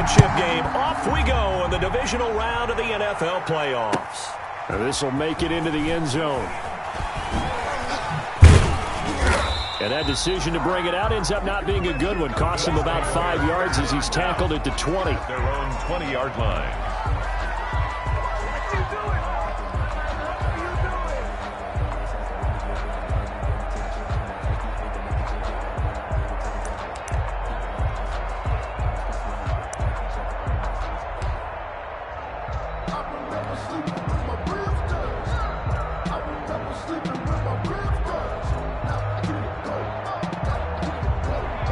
championship game. Off we go in the divisional round of the NFL playoffs. This will make it into the end zone. And that decision to bring it out ends up not being a good one. Costs him about 5 yards as he's tackled at the 20. Their own 20-yard line.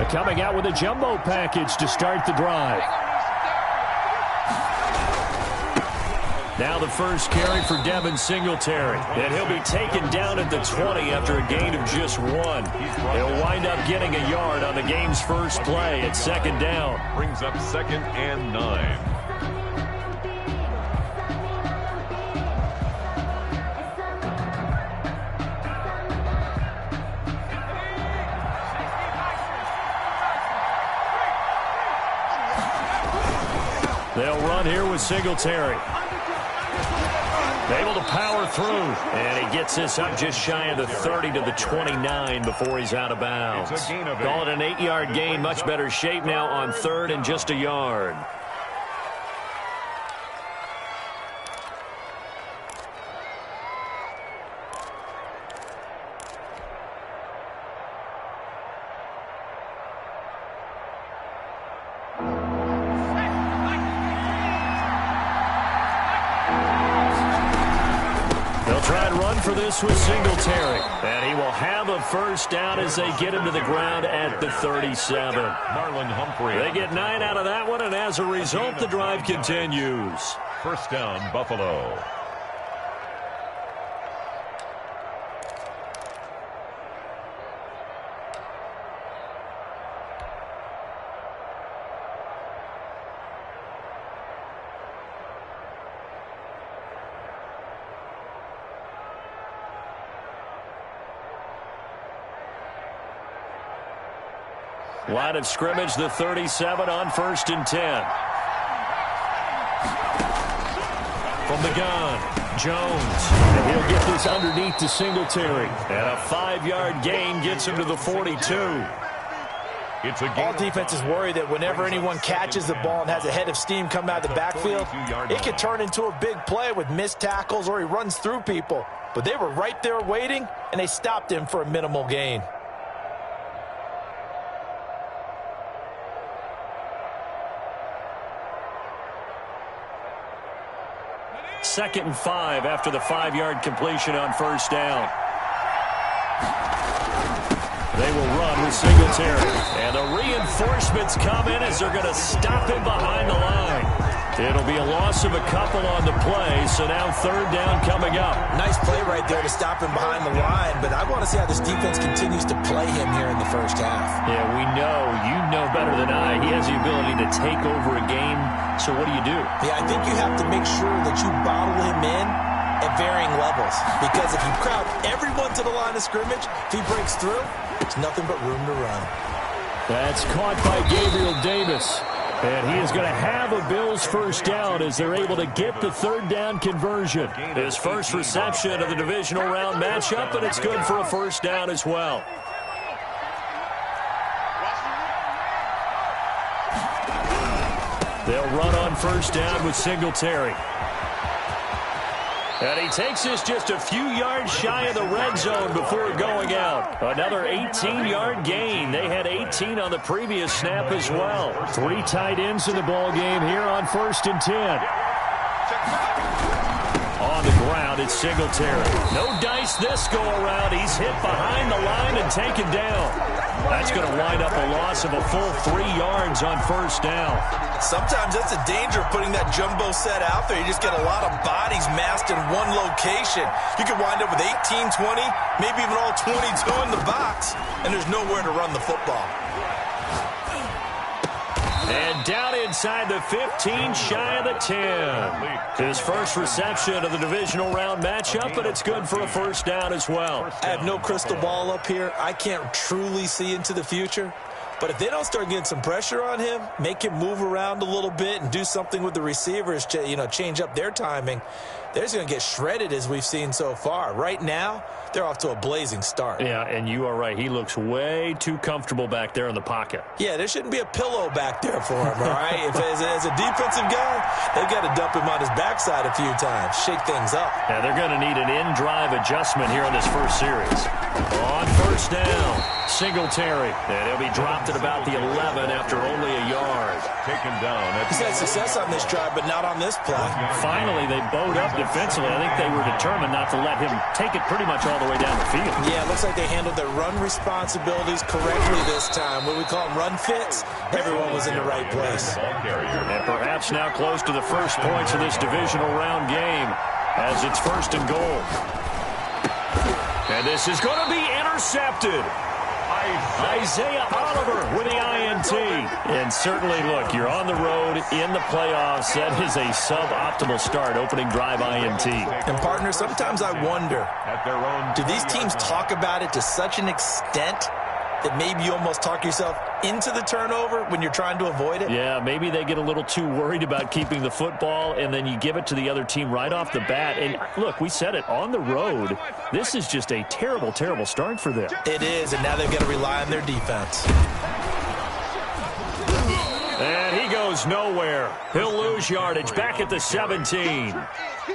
Coming out with a jumbo package to start the drive. Now the first carry for Devin Singletary. And he'll be taken down at the 20 after a gain of just 1. He'll wind up getting a yard on the game's first play at second down. Brings up 2nd and 9. They'll run here with Singletary. Able to power through. And he gets this up just shy of the 30 to the 29 before he's out of bounds. Call it an 8-yard gain. Much better shape now on 3rd and just a yard. For this with Singletary. And he will have a first down as they get him to the ground at the 37. Marlon Humphrey. They get 9 out of that one, and as a result, the drive continues. First down, Buffalo. Line of scrimmage, the 37 on 1st and 10. From the gun, Jones. And he'll get this underneath to Singletary. And a 5-yard gain gets him to the 42. It's a All defenses worry that whenever anyone catches the ball and has a head of steam come out of the backfield, it could turn into a big play with missed tackles or he runs through people. But they were right there waiting, and they stopped him for a minimal gain. Second and 5 after the 5-yard completion on first down. They will run with Singletary. And the reinforcements come in as they're going to stop him behind the line. It'll be a loss of a couple on the play, so now 3rd down coming up. Nice play right there to stop him behind the line, but I want to see how this defense continues to play him here in the first half. Yeah, we know. You know better than I. He has the ability to take over a game, so what do you do? Yeah, I think you have to make sure that you bottle him in at varying levels, because if you crowd everyone to the line of scrimmage, if he breaks through, there's nothing but room to run. That's caught by Gabriel Davis. And he is going to have a Bills first down as they're able to get the 3rd down conversion. His first reception of the divisional round matchup, and it's good for a first down as well. They'll run on first down with Singletary. And he takes this just a few yards shy of the red zone before going out. Another 18-yard gain. They had 18 on the previous snap as well. 3 tight ends in the ball game here on 1st and 10. On the ground, it's Singletary. No dice this go-around. He's hit behind the line and taken down. That's going to wind up a loss of a full 3 yards on first down. Sometimes that's the danger of putting that jumbo set out there. You just get a lot of bodies massed in one location. You could wind up with 18, 20, maybe even all 22 in the box, and there's nowhere to run the football. And down inside the 15, shy of the 10. His first reception of the divisional round matchup, but it's good for a first down as well. I have no crystal ball up here. I can't truly see into the future. But if they don't start getting some pressure on him, make him move around a little bit and do something with the receivers, change up their timing, they're just going to get shredded as we've seen so far. Right now, they're off to a blazing start. Yeah, and you are right. He looks way too comfortable back there in the pocket. Yeah, there shouldn't be a pillow back there for him, all right? If as a defensive guy, they've got to dump him on his backside a few times, shake things up. Yeah, they're going to need an in-drive adjustment here on this first series. On first down, Singletary. And he'll be dropped at about the 11 after only a yard. Taken down. He's had success on this drive, but not on this play. Finally, they bowed up defensively. I think they were determined not to let him take it pretty much all the way down the field. Yeah, it looks like they handled their run responsibilities correctly this time. What we call them run fits, everyone was in the right place. And perhaps now close to the first points of this divisional round game as it's first and goal. And this is going to be intercepted. Isaiah Oliver with the INT. And certainly, look, you're on the road in the playoffs. That is a suboptimal start, opening drive INT. And, partner, sometimes I wonder, do these teams talk about it to such an extent that maybe you almost talk yourself into the turnover when you're trying to avoid it? Yeah, maybe they get a little too worried about keeping the football, and then you give it to the other team right off the bat. And, look, we said it, on the road, this is just a terrible, terrible start for them. It is, and now they've got to rely on their defense. And he goes nowhere. He'll lose yardage back at the 17.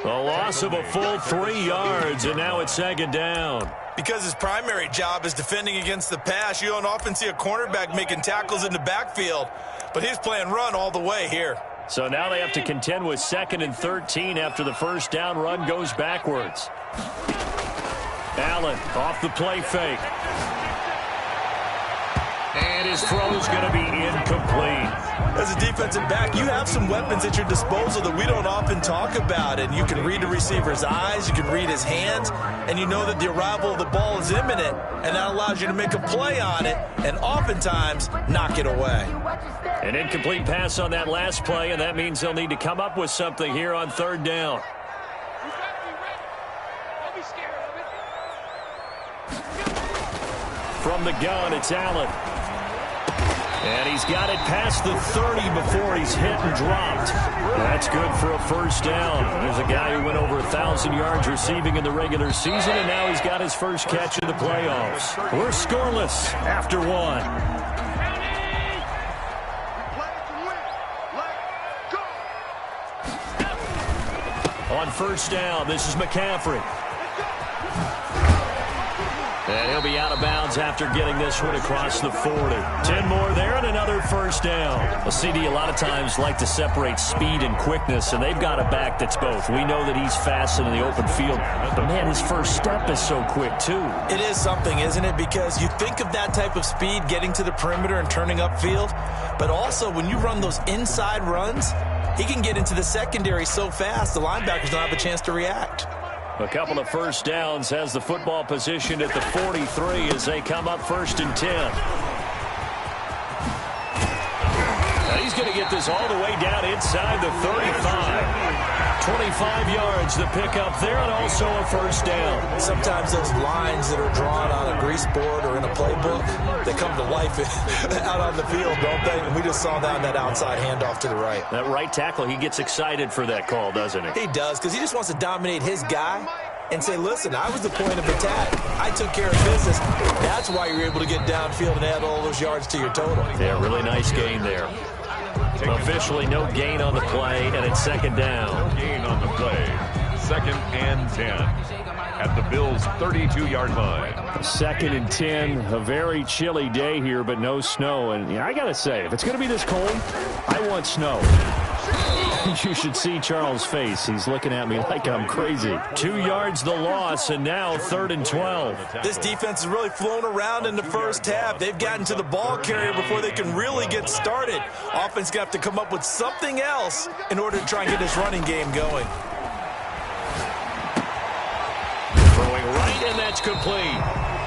A loss of a full 3 yards, and now it's second down. Because his primary job is defending against the pass, you don't often see a cornerback making tackles in the backfield. But he's playing run all the way here. So now they have to contend with 2nd and 13 after the first down run goes backwards. Allen off the play fake. And his throw is going to be incomplete. As a defensive back, you have some weapons at your disposal that we don't often talk about. And you can read the receiver's eyes, you can read his hands, and you know that the arrival of the ball is imminent, and that allows you to make a play on it and oftentimes knock it away. An incomplete pass on that last play, and that means they'll need to come up with something here on third down. From the gun, it's Allen. And he's got it past the 30 before he's hit and dropped. That's good for a first down. There's a guy who went over 1,000 yards receiving in the regular season, and now he's got his first catch in the playoffs. We're scoreless after one. On first down, this is McCaffrey. And he'll be out of bounds after getting this one across the 40. 10 more there and another first down. A CD a lot of times like to separate speed and quickness, and they've got a back that's both. We know that he's fast in the open field, but, man, his first step is so quick, too. It is something, isn't it? Because you think of that type of speed getting to the perimeter and turning upfield, but also when you run those inside runs, he can get into the secondary so fast the linebackers don't have a chance to react. A couple of first downs, has the football positioned at the 43 as they come up 1st and 10. Now he's going to get this all the way down inside the 35. 25 yards the pickup there, and also a first down. Sometimes those lines that are drawn on a grease board or in a playbook, they come to life out on the field, don't they? And we just saw that on that outside handoff to the right. That right tackle, he gets excited for that call, doesn't he? He does, because he just wants to dominate his guy and say, listen, I was the point of attack. I took care of business. That's why you're able to get downfield and add all those yards to your total. Yeah, really nice gain there. Officially no gain on the play, and it's second down. No gain on the play. 2nd and 10 at the Bills' 32-yard line. 2nd and 10, a very chilly day here, but no snow. And I got to say, if it's going to be this cold, I want snow. You should see Charles' face. He's looking at me like I'm crazy. 2 yards the loss, and now 3rd and 12. This defense has really flown around in the first half. They've gotten to the ball carrier before they can really get started. Offense going to have to come up with something else in order to try and get this running game going. Throwing right, and that's complete.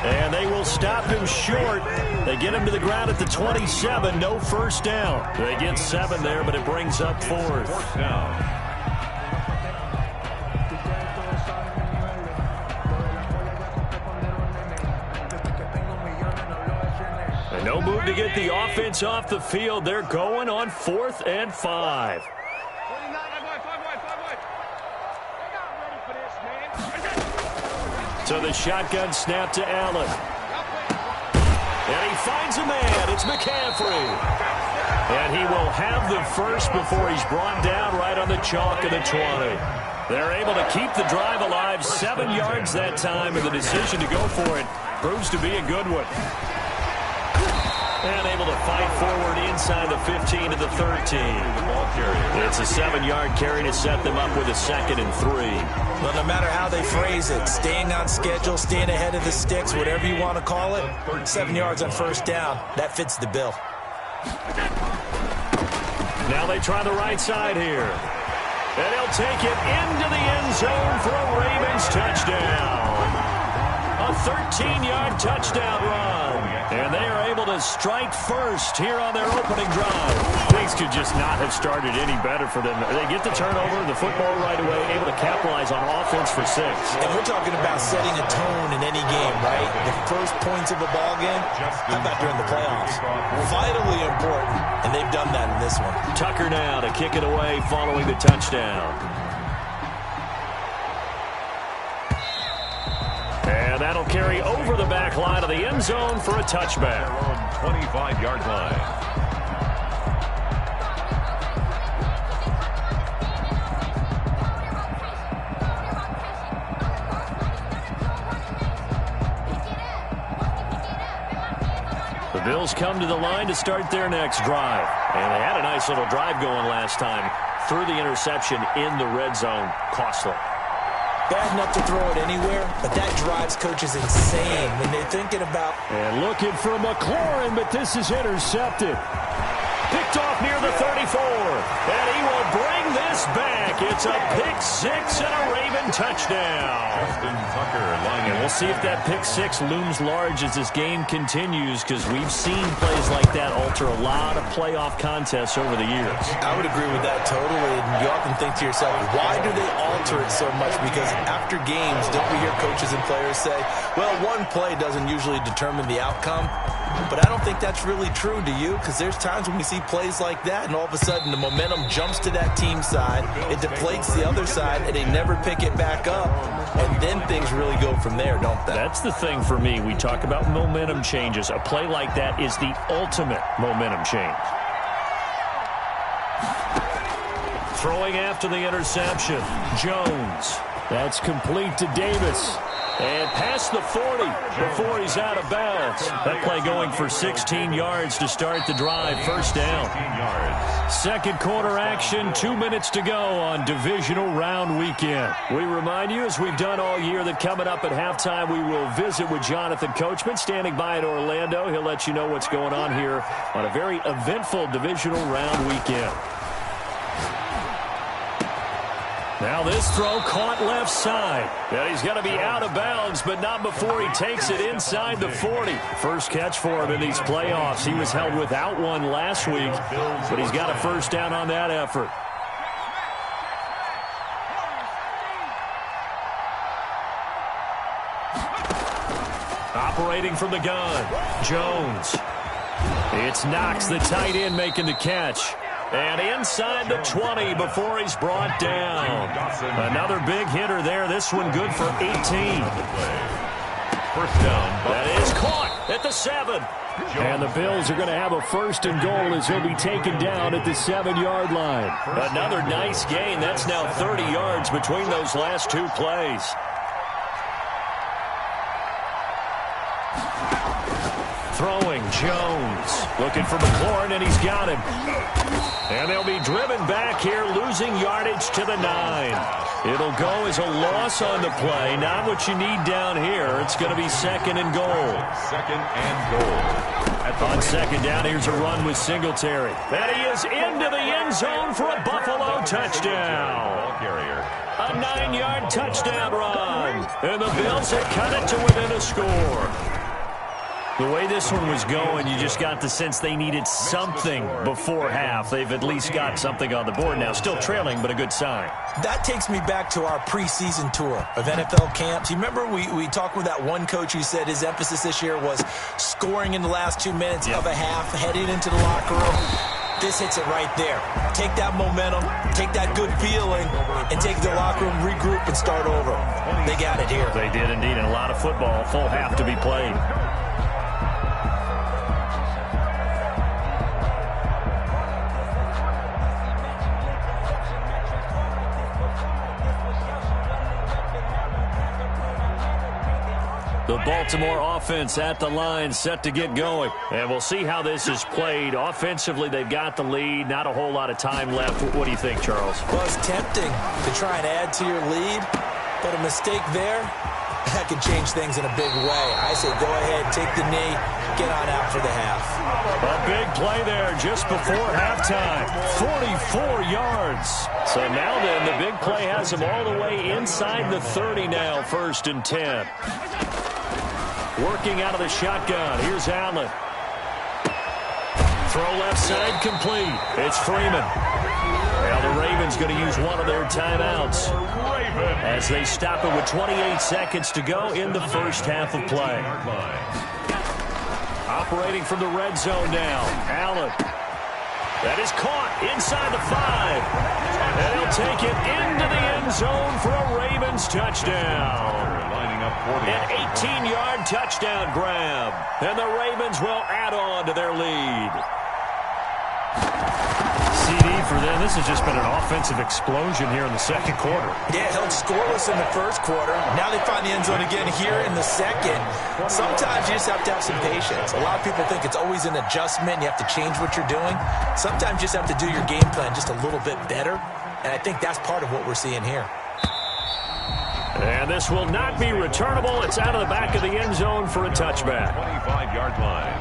And they will stop him short. They get him to the ground at the 27. No first down. They get 7 there, but it brings up 4th. Fourth down. And No move to get the offense off the field. They're going on 4th and 5. So the shotgun snap to Allen. And he finds a man. It's McCaffrey. And he will have the first before he's brought down right on the chalk of the 20. They're able to keep the drive alive. 7 yards that time, and the decision to go for it proves to be a good one. And able to fight forward inside the 15 to the 13. It's a 7-yard carry to set them up with a 2nd and 3. Well, no matter how they phrase it, staying on schedule, staying ahead of the sticks, whatever you want to call it, 7 yards on 1st down, that fits the bill. Now they try the right side here. And he'll take it into the end zone for a Ravens touchdown. A 13-yard touchdown run. And they are able to strike first here on their opening drive. Things could just not have started any better for them. They get the turnover, the football right away, able to capitalize on offense for 6. And we're talking about setting a tone in any game, right? The first points of a ball game, how about during the playoffs? Vitally important, and they've done that in this one. Tucker now to kick it away following the touchdown. And that'll carry over the back line of the end zone for a touchback. On 25-yard line. The Bills come to the line to start their next drive. And they had a nice little drive going last time. Threw the interception in the red zone. Costly. Bad enough to throw it anywhere, but that drives coaches insane when they're thinking about... And looking for McLaurin, but this is intercepted. Picked off near the 34. And he will bring this back. It's a pick 6 and a Raven touchdown. Justin Tucker lining. And we'll see if that pick 6 looms large as this game continues, because we've seen plays like that alter a lot of playoff contests over the years. I would agree with that totally. And you often think to yourself, why do they alter it so much? Because after games, don't we hear coaches and players say, well, one play doesn't usually determine the outcome? But I don't think that's really true, do you? Because there's times when we see plays like that, and all of a sudden the momentum jumps to that team side, it deflates the other side, and they never pick it back up. And then things really go from there, don't they? That's the thing for me. We talk about momentum changes. A play like that is the ultimate momentum change. Throwing after the interception. Jones. That's complete to Davis. And past the 40 before he's out of bounds. That play going for 16 yards to start the drive. First down. Second quarter action. 2 minutes to go on divisional round weekend. We remind you, as we've done all year, that coming up at halftime, we will visit with Jonathan Coachman standing by in Orlando. He'll let you know what's going on here on a very eventful divisional round weekend. Now this throw caught left side. And he's going to be out of bounds, but not before he takes it inside the 40. First catch for him in these playoffs. He was held without one last week, but he's got a first down on that effort. Operating from the gun, Jones. It's Knox, the tight end, making the catch. And inside the 20 before he's brought down. Another big hitter there. This one good for 18. First down. That is caught at the 7. And the Bills are going to have a first and goal as he'll be taken down at the 7-yard line. Another nice gain. That's now 30 yards between those last 2 plays. Throwing, Jones. Looking for McLaurin, and he's got him. And they'll be driven back here, losing yardage to the 9. It'll go as a loss on the play. Not what you need down here. It's going to be second and goal. Second and goal. On second down, here's a run with Singletary. And he is into the end zone for a Buffalo touchdown. A 9-yard touchdown run. And the Bills have cut it to within a score. The way this one was going, you just got the sense they needed something before half. They've at least got something on the board now. Still trailing, but a good sign. That takes me back to our preseason tour of NFL camps. You remember we talked with that one coach who said his emphasis this year was scoring in the last 2 minutes of a half, heading into the locker room. This hits it right there. Take that momentum, take that good feeling, and take the locker room, regroup, and start over. They got it here. They did indeed, and a lot of football, full half to be played. The Baltimore offense at the line, set to get going. And we'll see how this is played. Offensively, they've got the lead. Not a whole lot of time left. What do you think, Charles? Well, it's tempting to try and add to your lead, but a mistake there, that could change things in a big way. I say go ahead, take the knee, get on out for the half. A big play there just before halftime. 44 yards. So now then, the big play has them all the way inside the 30 now, 1st and 10. Working out of the shotgun. Here's Allen. Throw left side complete. It's Freeman. Now the Ravens going to use one of their timeouts as they stop it with 28 seconds to go in the first half of play. Operating from the red zone now. Allen. That is caught inside the 5. And he'll take it into the end zone for a Ravens touchdown. An 18-yard touchdown grab. And the Ravens will add on to their lead. CD for them. This has just been an offensive explosion here in the second quarter. Yeah, held scoreless in the first quarter. Now they find the end zone again here in the second. Sometimes you just have to have some patience. A lot of people think it's always an adjustment. You have to change what you're doing. Sometimes you just have to do your game plan just a little bit better. And I think that's part of what we're seeing here. And this will not be returnable. It's out of the back of the end zone for a touchback. 25-yard line.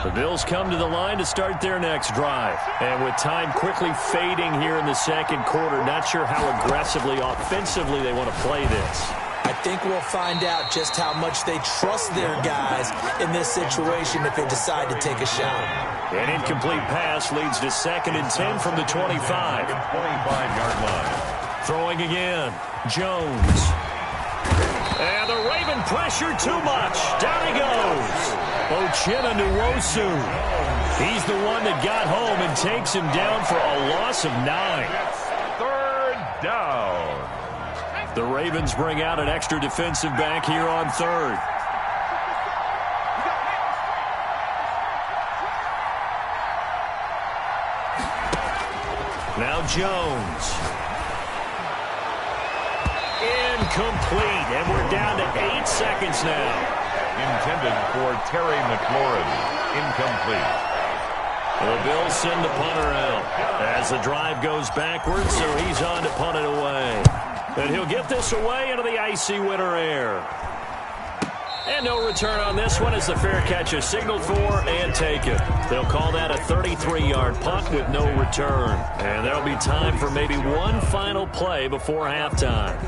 The Bills come to the line to start their next drive. And with time quickly fading here in the second quarter, not sure how aggressively, offensively they want to play this. I think we'll find out just how much they trust their guys in this situation if they decide to take a shot. An incomplete pass leads to 2nd and 10 from the 25. 25-yard line. Throwing again. Jones. And the Raven pressure too much. Down he goes. Uchenna Nwosu. He's the one that got home and takes him down for a loss of 9. 3rd down. The Ravens bring out an extra defensive back here on 3rd. Now Jones. Incomplete, and we're down to 8 seconds now. Intended for Terry McLaurin. Incomplete. The Bills send the punter out as the drive goes backwards, so he's on to punt it away. And he'll get this away into the icy winter air. And no return on this one as the fair catch is signaled for and taken. They'll call that a 33-yard punt with no return. And there'll be time for maybe one final play before halftime.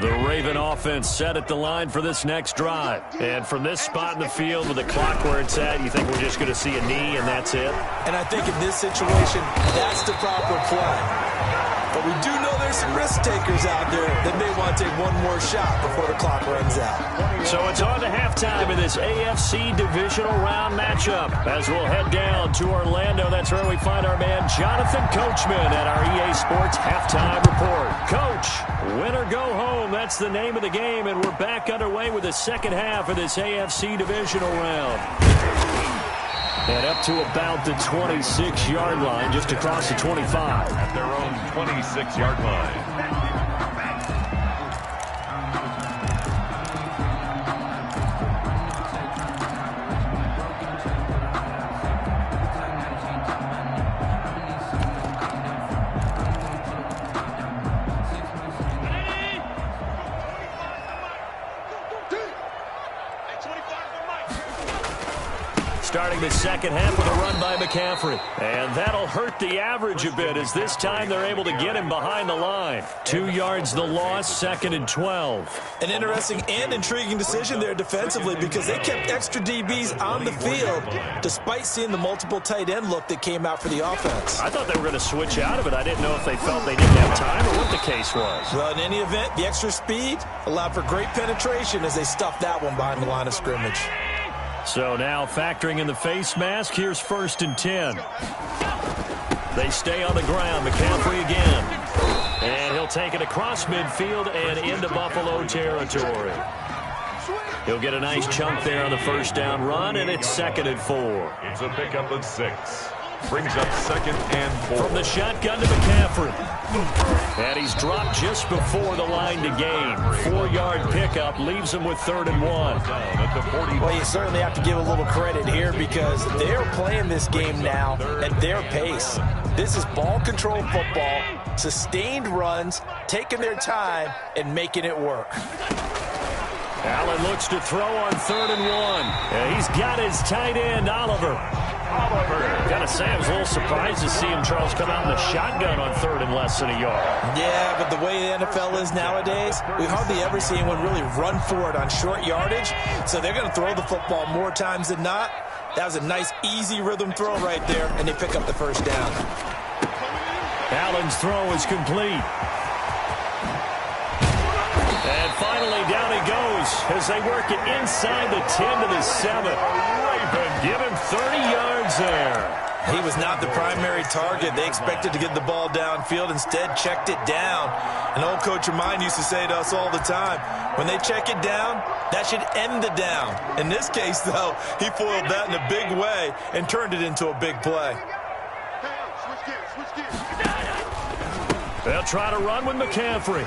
The Raven offense set at the line for this next drive. And from this spot in the field with the clock where it's at, you think we're just going to see a knee and that's it? And I think in this situation, that's the proper play. But we do know there's some risk takers out there that may want to take one more shot before the clock runs out. So it's on to halftime in this AFC divisional round matchup. As we'll head down to Orlando, that's where we find our man Jonathan Coachman at our EA Sports Halftime Report. Coach, win or go home, that's the name of the game, and we're back underway with the second half of this AFC divisional round. And up to about the 26-yard line, just across the 25. At their own 26-yard line. starting the second half with a run by McCaffrey. And that'll hurt the average a bit as this time they're able to get him behind the line. 2 yards the loss, 2nd and 12. An interesting and intriguing decision there defensively because they kept extra DBs on the field despite seeing the multiple tight end look that came out for the offense. I thought they were going to switch out of it. I didn't know if they felt they didn't have time or what the case was. Well, in any event, the extra speed allowed for great penetration as they stuffed that one behind the line of scrimmage. So now factoring in the face mask, here's 1st and 10. They stay on the ground. McCaffrey again. And he'll take it across midfield and into Buffalo territory. He'll get a nice chunk there on the first down run, and it's 2nd and 4. It's a pickup of 6. Brings up 2nd and 4. From the shotgun to McCaffrey. And he's dropped just before the line to gain. 4-yard pickup leaves him with 3rd and 1. At the 40. Well, you certainly have to give a little credit here because they're playing this game now at their pace. This is ball control football, sustained runs, taking their time, and making it work. Allen looks to throw on 3rd and 1. And he's got his tight end, Oliver. Gotta say, I was a little surprised to see him, Charles, come out in the shotgun on 3rd and less than a yard. Yeah, but the way the NFL is nowadays, we hardly ever see anyone really run for it on short yardage. So they're going to throw the football more times than not. That was a nice, easy rhythm throw right there, and they pick up the first down. Allen's throw is complete. And finally, down he goes as they work it inside the 10 to the 7. Give him 30 yards there. He was not the primary target. They expected to get the ball downfield. Instead, checked it down. An old coach of mine used to say to us all the time, when they check it down, that should end the down. In this case, though, he foiled that in a big way and turned it into a big play. They'll try to run with McCaffrey.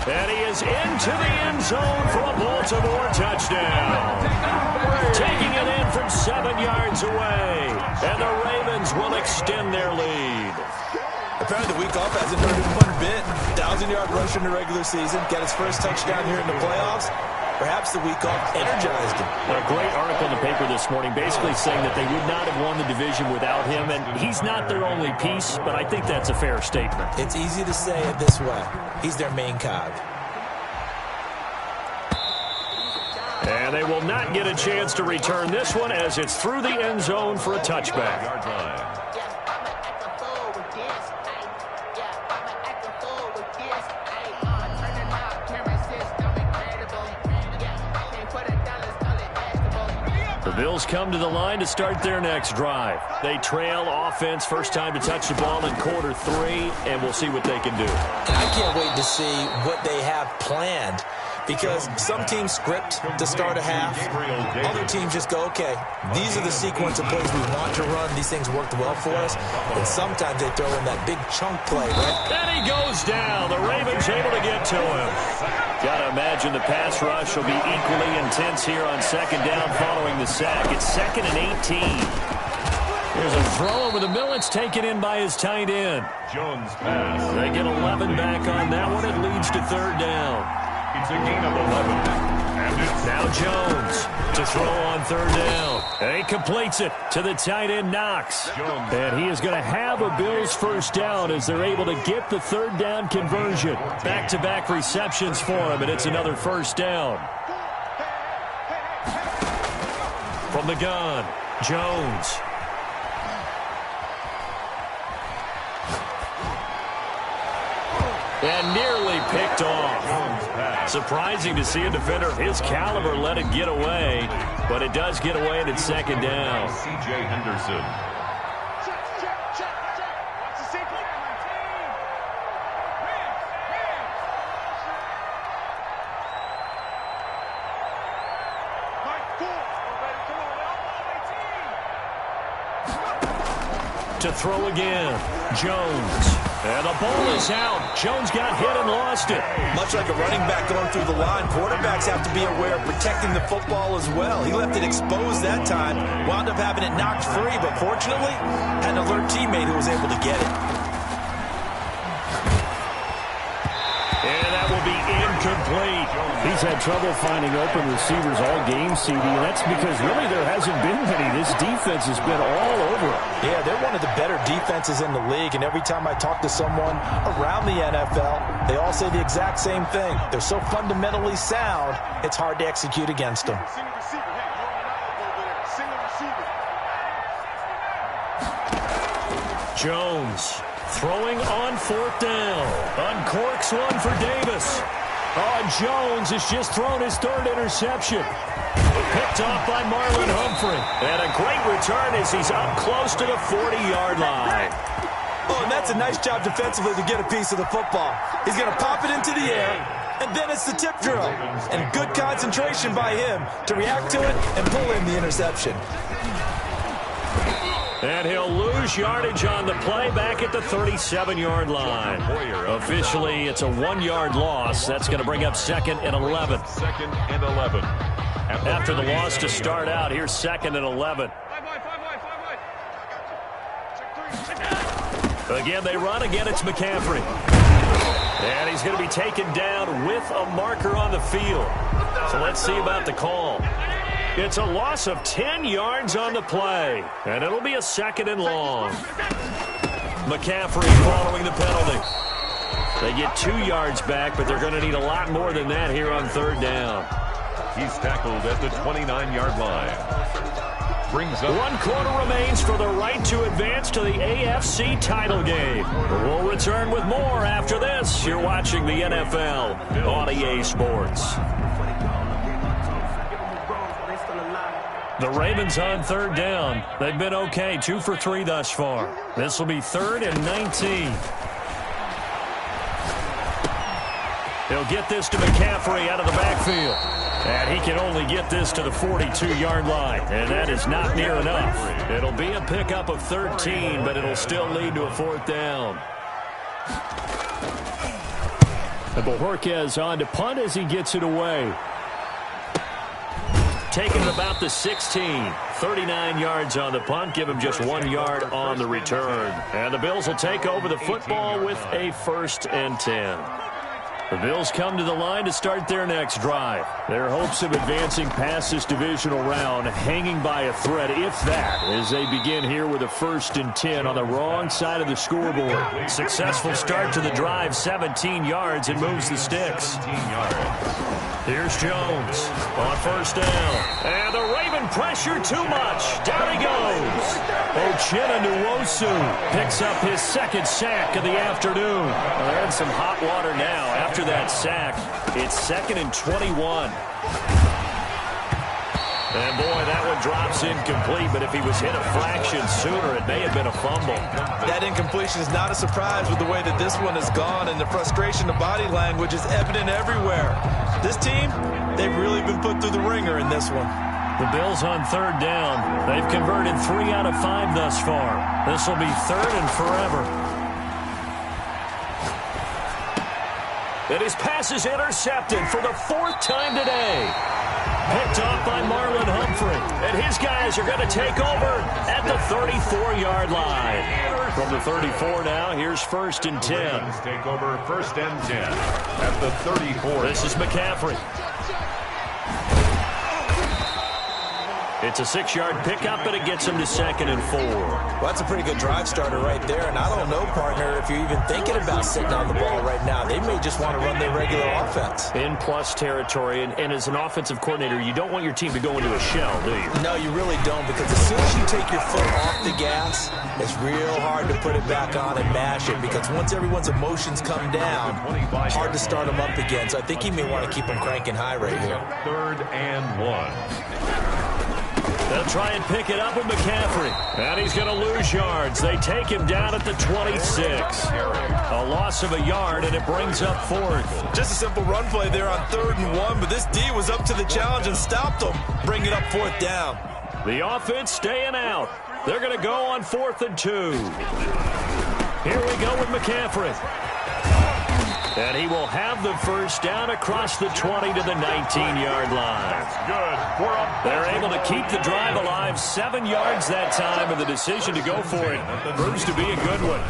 And he is into the end zone for a Baltimore touchdown. Taking it in from 7 yards away. And the Ravens will extend their lead. Apparently the week off hasn't hurt him one bit. 1,000-yard rush in the regular season. Got his first touchdown here in the playoffs. Perhaps the week off energized him. A great article in the paper this morning basically saying that they would not have won the division without him. And he's not their only piece, but I think that's a fair statement. It's easy to say it this way. He's their main cog. And they will not get a chance to return this one as it's through the end zone for a touchback. The Bills come to the line to start their next drive. They trail offense, first time to touch the ball in quarter 3, and we'll see what they can do. And I can't wait to see what they have planned. Because some teams script to start a half. Other teams just go, okay, these are the sequence of plays we want to run. These things worked well for us. And sometimes they throw in that big chunk play, right? And he goes down. The Ravens able to get to him. Got to imagine the pass rush will be equally intense here on 2nd down following the sack. It's 2nd and 18. There's a throw over the middle. It's taken in by his tight end. Jones pass. They get 11 back on that one. It leads to 3rd down. It's a gain of 11. And it's now Jones to throw on 3rd down. And he completes it to the tight end, Knox. And he is going to have a Bills first down as they're able to get the 3rd down conversion. Back-to-back receptions for him, and it's another first down. From the gun, Jones. And nearly picked off. Surprising to see a defender of his caliber let it get away, but it does get away and it's 2nd down. C.J. Henderson. To throw again, Jones. And the ball is out. Jones got hit and lost it. Much like a running back going through the line, quarterbacks have to be aware of protecting the football as well. He left it exposed that time, wound up having it knocked free, but fortunately, had an alert teammate who was able to get it. And that will be incomplete. incomplete. He's had trouble finding open receivers all game, CD, and that's because really there hasn't been many. This defense has been all over him. Yeah, they're one of the better defenses in the league, and every time I talk to someone around the NFL, they all say the exact same thing. They're so fundamentally sound, it's hard to execute against them. Jones throwing on 4th down. Uncorks one for Davis. Jones has just thrown his 3rd interception. Picked off by Marlon Humphrey. And a great return as he's up close to the 40-yard line. Oh, and that's a nice job defensively to get a piece of the football. He's going to pop it into the air, and then it's the tip drill. And good concentration by him to react to it and pull in the interception. And he'll lose yardage on the play back at the 37-yard line. Officially, it's a 1-yard loss. That's going to bring up 2nd and 11. 2nd and 11. After the loss to start out, here's 2nd and 11. Again, they run. Again, it's McCaffrey. And he's going to be taken down with a marker on the field. So let's see about the call. It's a loss of 10 yards on the play, and it'll be a 2nd and long. McCaffrey following the penalty. They get 2 yards back, but they're going to need a lot more than that here on 3rd down. He's tackled at the 29-yard line. Brings up 1 quarter remains for the right to advance to the AFC title game. We'll return with more after this. You're watching the NFL on EA Sports. The Ravens on 3rd down. They've been okay, 2 for 3 thus far. This will be 3rd and 19. He'll get this to McCaffrey out of the backfield. And he can only get this to the 42-yard line. And that is not near enough. It'll be a pickup of 13, but it'll still lead to a 4th down. And Bojorquez on to punt as he gets it away. Taking about the 16. 39 yards on the punt. Give him just 1 yard on the return. And the Bills will take over the football with a 1st and 10. The Bills come to the line to start their next drive. Their hopes of advancing past this divisional round hanging by a thread, if that, as they begin here with a 1st and 10 on the wrong side of the scoreboard. Successful start to the drive, 17 yards, and moves the sticks. 17 yards. Here's Jones on 1st down. And the Raven pressure too much. Down he goes. Uchenna Nwosu picks up his 2nd sack of the afternoon. Well, they're in some hot water now. After that sack, it's 2nd and 21. And boy, that one drops incomplete, but if he was hit a fraction sooner, it may have been a fumble. That incompletion is not a surprise with the way that this one has gone, and the frustration of body language is evident everywhere. This team, they've really been put through the ringer in this one. The Bills on 3rd down. They've converted 3 out of 5 thus far. This will be 3rd and forever. And his pass is intercepted for the 4th time today. Picked off by Marlon Humphrey. And his guys are going to take over at the 34-yard line. From the 34 now, here's 1st and 10. Take over 1st and 10 at the 34. This is McCaffrey. It's a 6-yard pickup, but it gets him to 2nd and 4. Well, that's a pretty good drive starter right there. And I don't know, partner, if you're even thinking about sitting on the ball right now. They may just want to run their regular offense. In plus territory, and as an offensive coordinator, you don't want your team to go into a shell, do you? No, you really don't, because as soon as you take your foot off the gas, it's real hard to put it back on and mash it, because once everyone's emotions come down, hard to start them up again. So I think he may want to keep them cranking high right here. 3rd and 1. They'll try and pick it up with McCaffrey. And he's going to lose yards. They take him down at the 26. A loss of a yard, and it brings up 4th. Just a simple run play there on 3rd and 1, but this D was up to the challenge and stopped him. Bring it up 4th down. The offense staying out. They're going to go on 4th and 2. Here we go with McCaffrey. And he will have the first down across the 20 to the 19-yard line. They're able to keep the drive alive, 7 yards that time, and the decision to go for it proves to be a good one.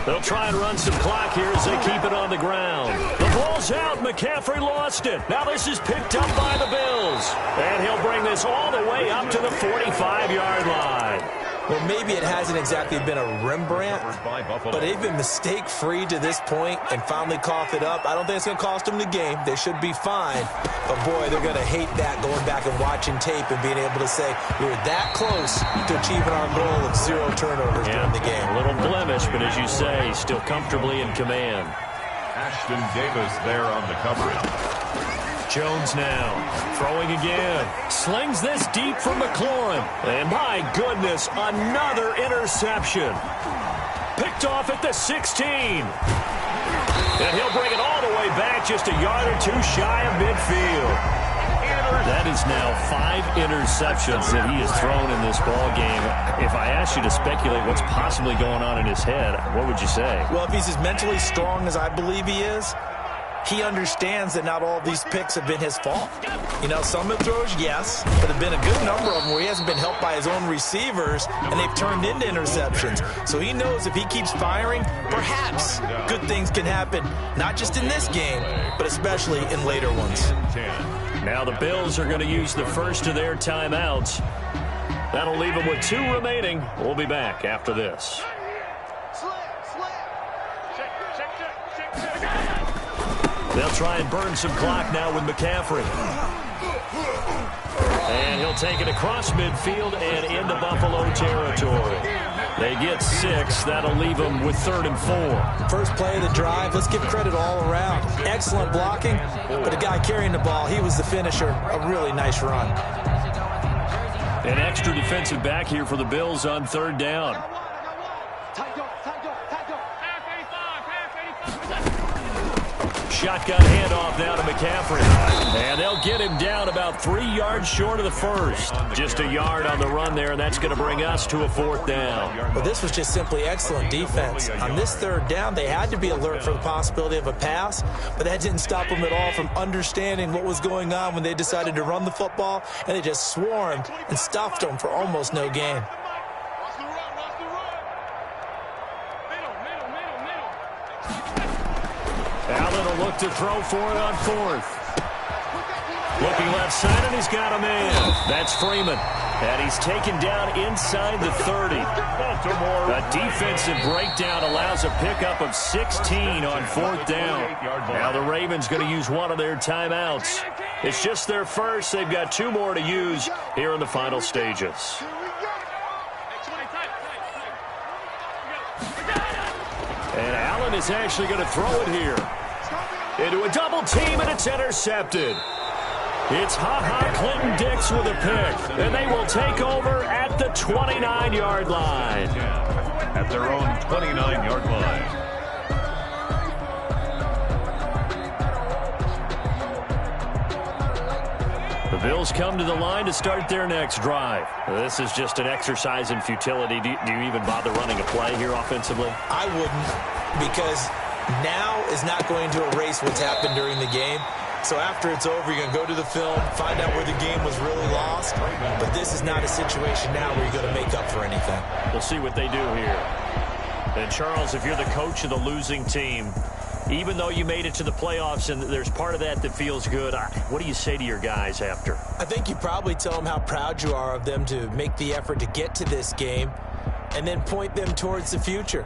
They'll try and run some clock here as they keep it on the ground. The ball's out. McCaffrey lost it. Now this is picked up by the Bills. And he'll bring this all the way up to the 45-yard line. Well, maybe it hasn't exactly been a Rembrandt, but they've been mistake-free to this point and finally coughed it up. I don't think it's going to cost them the game. They should be fine. But, boy, they're going to hate that going back and watching tape and being able to say we were that close to achieving our goal of 0 turnovers during the game. A little blemish, but as you say, still comfortably in command. Ashton Davis there on the coverage. Jones now, throwing again. Slings this deep for McLaurin. And my goodness, another interception. Picked off at the 16. And he'll bring it all the way back, just a yard or two shy of midfield. That is now 5 interceptions that he has thrown in this ball game. If I asked you to speculate what's possibly going on in his head, what would you say? Well, if he's as mentally strong as I believe he is, he understands that not all of these picks have been his fault. You know, some of the throws, yes, but there have been a good number of them where he hasn't been helped by his own receivers, and they've turned into interceptions. So he knows if he keeps firing, perhaps good things can happen, not just in this game, but especially in later ones. Now the Bills are going to use the first of their timeouts. That'll leave them with 2 remaining. We'll be back after this. They'll try and burn some clock now with McCaffrey. And he'll take it across midfield and into Buffalo territory. They get 6. That'll leave them with 3rd and 4. First play of the drive. Let's give credit all around. Excellent blocking, but the guy carrying the ball, he was the finisher. A really nice run. An extra defensive back here for the Bills on 3rd down. Shotgun handoff now to McCaffrey. And they'll get him down about 3 yards short of the first. Just a yard on the run there, and that's going to bring us to a 4th down. Well, this was just simply excellent defense. On this 3rd down, they had to be alert for the possibility of a pass, but that didn't stop them at all from understanding what was going on when they decided to run the football, and they just swarmed and stuffed them for almost no gain. Allen will look to throw for it on 4th. Looking left side, and he's got a man. That's Freeman. And he's taken down inside the 30. A defensive breakdown allows a pickup of 16 on 4th down. Now the Ravens going to use one of their timeouts. It's just their first. They've got 2 more to use here in the final stages. And Allen is actually going to throw it here. Into a double team, and it's intercepted. It's Ha-Ha Clinton-Dix with a pick. And they will take over at the 29-yard line. At their own 29-yard line. The Bills come to the line to start their next drive. This is just an exercise in futility. Do you even bother running a play here offensively? I wouldn't, because now is not going to erase what's happened during the game. So after it's over, you're going to go to the film, find out where the game was really lost. But this is not a situation now where you're going to make up for anything. We'll see what they do here. And Charles, if you're the coach of the losing team, even though you made it to the playoffs and there's part of that feels good, what do you say to your guys after? I think you probably tell them how proud you are of them to make the effort to get to this game and then point them towards the future.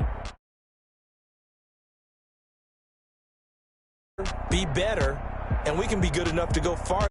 Be better, and we can be good enough to go far.